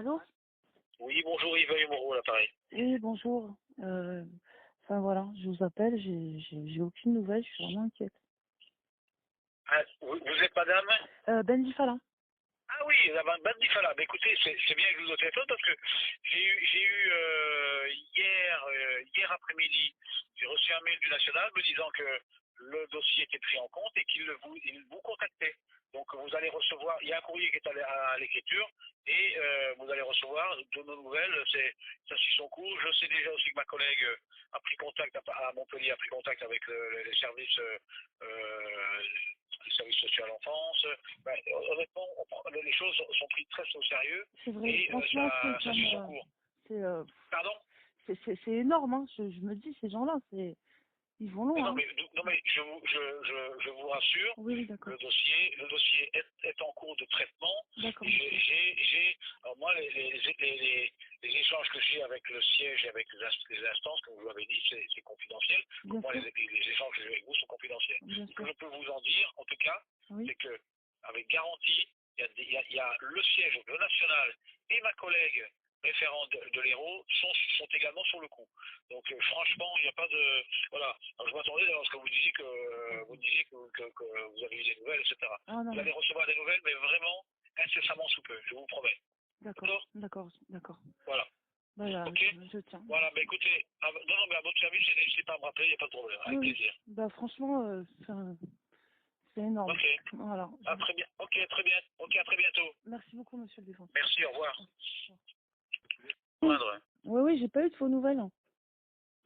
Allô? Oui, bonjour Yves Moreau, l'appareil. Oui, bonjour. Enfin voilà, je vous appelle, j'ai aucune nouvelle, je suis vraiment inquiète. Ah, vous êtes madame? Bendy Fala. Ah oui, la bande d'Ifala. Bah, écoutez, c'est bien que je vous ai au téléphone parce que j'ai eu hier après-midi, j'ai reçu un mail du National me disant que le dossier était pris en compte et il vous contactait. Donc vous allez recevoir, il y a un courrier qui est à l'écriture et vous allez recevoir de nos nouvelles. Ça suit son cours. Je sais déjà aussi que ma collègue a pris contact à Montpellier, a pris contact avec les services. Le service social à l'enfance. Ben, honnêtement, les choses sont prises très au sérieux C'est vrai, et franchement, ça suit son cours. c'est Pardon? c'est énorme, hein. Je me dis, ces gens-là, ils vont loin, Non, hein. mais je vous rassure, Oui, oui, d'accord. le dossier est en cours de traitement. D'accord. Alors moi, les échanges que j'ai avec le siège et avec les instances, comme vous l'avez dit, c'est confidentiel. Bien Moi, sûr, les échanges que j'ai avec vous sont confidentiels. bien Ce que sûr. je peux vous en dire, en tout cas, Oui, c'est que, avec garantie, il y a le siège, le national et ma collègue référente de l'Hérault sont également sur le coup. Donc franchement, il n'y a pas de... Voilà. Alors, je m'attendais lorsque vous disiez que vous avez eu des nouvelles, etc. ah non, Vous non, allez recevoir des nouvelles, mais vraiment incessamment sous peu, je vous promets. d'accord, D'accord? d'accord, d'accord. Voilà. Voilà, Ok? je tiens. Voilà, mais écoutez, non, non, mais à votre service, n'hésitez pas à me rappeler, il n'y a pas de problème, Oui, avec oui. plaisir. Bah franchement, c'est énorme. Ok. Voilà. À très bien. Ok, très bien. Ok, à très bientôt. Merci beaucoup, monsieur le défenseur. Merci, au revoir. Oui, Moindre. oui, j'ai pas eu de faux nouvelles.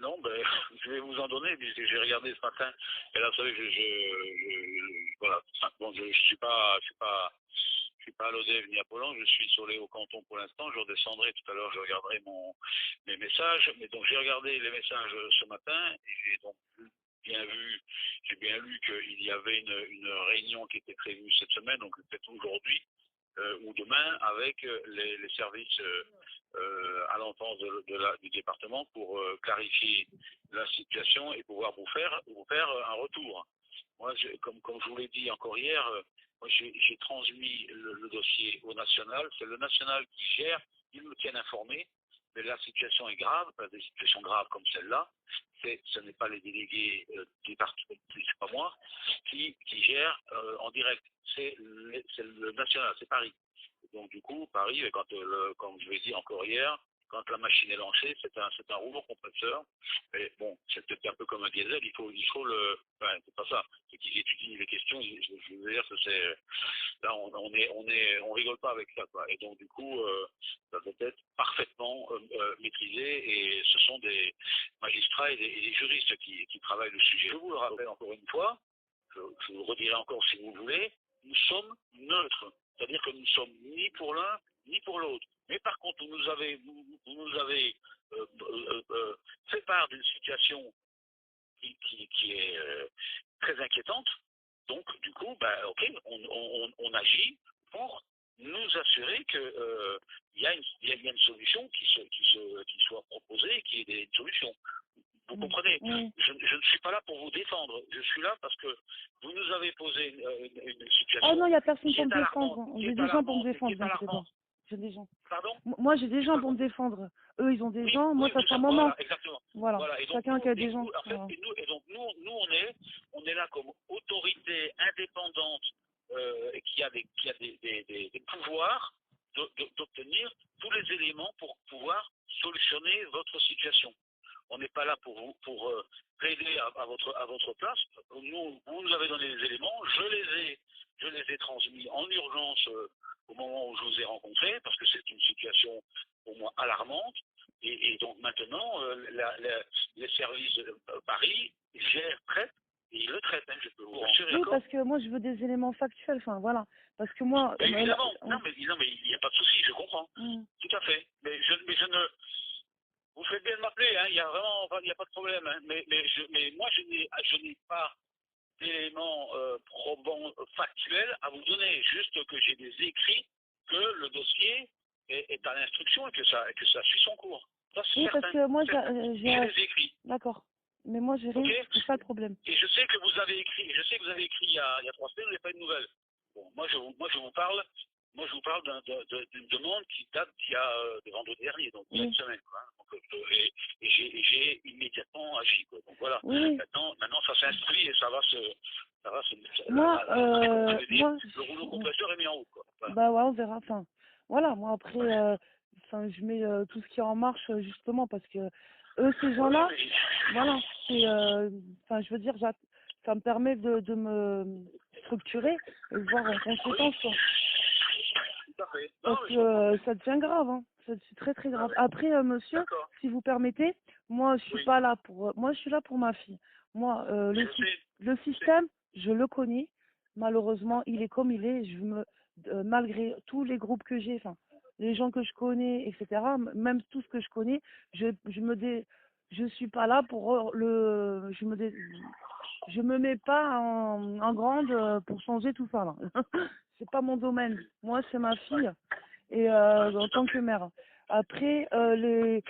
Non, ben, je vais vous en donner, puisque j'ai regardé ce matin. Et là, vous savez, voilà. Enfin, bon, je suis pas à l'ODEV ni à Pôle, je suis sur les hauts-cantons pour l'instant. Je redescendrai tout à l'heure, je regarderai mes messages. Mais donc, j'ai regardé les messages ce matin et j'ai donc bien vu, j'ai bien lu qu'il y avait une réunion qui était prévue cette semaine, donc peut-être aujourd'hui ou demain, avec les services à l'entente du département pour clarifier la situation et pouvoir vous faire un retour. Moi, comme je vous l'ai dit encore hier, moi j'ai transmis le dossier au national. C'est le national qui gère, ils me tiennent informé, mais la situation est grave, des situations graves comme celle-là. Ce n'est pas les délégués départementaux, c'est pas moi, qui gèrent en direct. C'est le national, c'est Paris. Donc du coup, Paris, comme je l'ai dit encore hier, quand la machine est lancée, c'est un rouleau compresseur. Et bon, c'est peut-être un peu comme un diesel, il faut enfin, c'est pas ça, c'est qu'ils étudient les questions, je veux dire que c'est, là, on rigole pas avec ça, quoi. Et donc du coup, ça doit être parfaitement maîtrisé et ce sont des magistrats et des juristes qui travaillent le sujet. Je vous le rappelle encore une fois, je vous le redirai encore si vous voulez, nous sommes neutres. C'est-à-dire que nous ne sommes ni pour l'un ni pour l'autre. Mais par contre, vous nous avez fait part d'une situation qui est très inquiétante. Donc, du coup, bah, ok, on agit pour nous assurer qu'il y a une solution qui soit proposée, qui ait une solution. Vous comprenez? Oui. Je ne suis pas là pour vous défendre. Je suis là parce que vous nous avez posé une situation Oh non, il n'y a personne qui pour me est défendre. alarmante, qui J'ai est des gens pour me alarmante, qui défendre, est vous inquiétez pas. alarmante. J'ai des gens. Pardon? Moi, j'ai des J'ai gens pas pour me compris. défendre. Eux, ils ont des Oui, gens. Moi, oui, ça fait un moment. voilà, exactement. Voilà. Voilà. Et donc Chacun qui a des gens. en fait, Voilà. et donc nous, on est là comme autorité indépendante et qui a des pouvoirs d'obtenir tous les éléments pour pouvoir solutionner votre situation. On n'est pas là pour vous, pour plaider à votre place. Vous nous avez donné les éléments, je les ai transmis en urgence au moment où je vous ai rencontré, parce que c'est une situation pour moi alarmante. Et donc maintenant, les services de Paris traitent, et ils le traitent, hein, je peux vous rassurer. Oui, parce que moi, je veux des éléments factuels. Enfin, voilà. Parce que moi. Mais évidemment, non, mais il n'y a pas de souci, je comprends. Tout à fait. Mais je ne. Vous faites bien de m'appeler, hein, il y a vraiment, il n'y a pas de problème. Hein, mais moi, je n'ai pas d'éléments probants, factuels à vous donner. Juste que j'ai des écrits que le dossier est à l'instruction et que ça suit son cours. Ça, c'est oui, certain. parce que moi, j'ai des écrits. D'accord. Mais moi, j'ai rien. Okay. C'est ça le problème. Et je sais que vous avez écrit il y a 3 semaines, vous n'avez pas eu de nouvelles. Bon, moi je vous parle moi, je vous parle d'une demande qui date d'il y a de vendredi dernier, donc il y a une Oui, semaine. Quoi, hein. Donc, et j'ai immédiatement agi. Quoi. Donc voilà, oui, oui. maintenant ça s'instruit et ça va se, Moi, je veux dire, moi, le rouleau compresseur est mis en route. Quoi. Voilà. bah ouais, on verra. Enfin, voilà, moi après, enfin, je mets tout ce qui est en marche justement parce que eux, ces Oui, gens-là, mais voilà, c'est, enfin, je veux dire, ça me permet de me structurer et de voir en oui, conséquence, quoi. tout à fait. Non, Parce mais que je comprends. ça devient grave, hein. C'est très très Ouais, grave. ouais. Après, monsieur, D'accord. si vous permettez, moi, je suis Oui, pas là pour, moi, je suis là pour ma fille. Moi, je sais. le Je sais. système, je le connais. Malheureusement, il est comme il est. Malgré tous les groupes que j'ai, enfin, les gens que je connais, etc., même tout ce que je connais, je suis pas là pour je me mets pas en grande pour changer tout ça, là. C'est pas mon domaine. Moi, c'est ma fille et en tant que mère. Après, que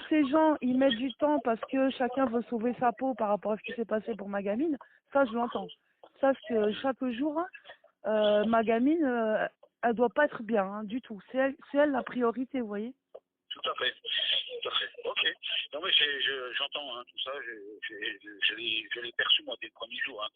ces gens ils mettent du temps parce que chacun veut sauver sa peau par rapport à ce qui s'est passé pour ma gamine, ça je l'entends. Sache que chaque jour, ma gamine, elle doit pas être bien hein, du tout. C'est elle la priorité, vous voyez. Tout à fait. Tout à fait. Ok. Non, mais j'entends hein, tout ça. Je l'ai perçu, moi, dès le premier jour. Hein.